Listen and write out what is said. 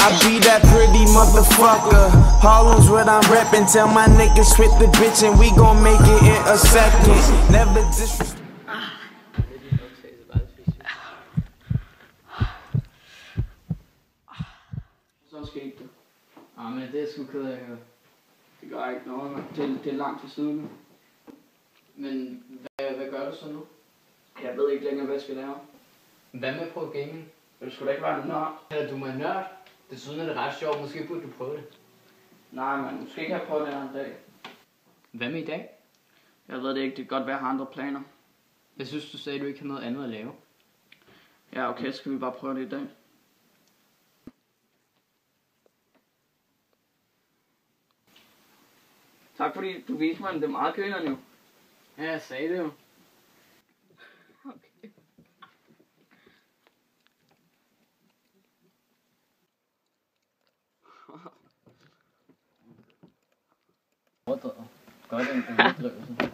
I be that pretty motherfucker. Harlem's what I'm reppin'. Tell my niggas quit the bitch and we gon' make it in a second. Never disrespect. Så skete det. Men det er sgu ked af at høre. Det gør ikke noget, man. Det er langt til siden. Men hvad gør du så nu? Jeg ved ikke længere, hvad jeg skal lave. Hvad med pro gaming? Det skulle da ikke være en nørd. Eller du er nørd. Desuden er det ret sjovt. Måske burde du prøve det. Nej, man. Måske kan jeg prøve det en dag. Hvad med i dag? Jeg ved det ikke. Det kan godt være, at jeg har andre planer. Jeg synes, du sagde, at du ikke har noget andet at lave. Ja, okay. Så skal vi bare prøve det i dag. Tak fordi du viste mig, at det er meget grinerne jo. Ja, jeg sagde det jo. Okay. Godt det en overdrivelse.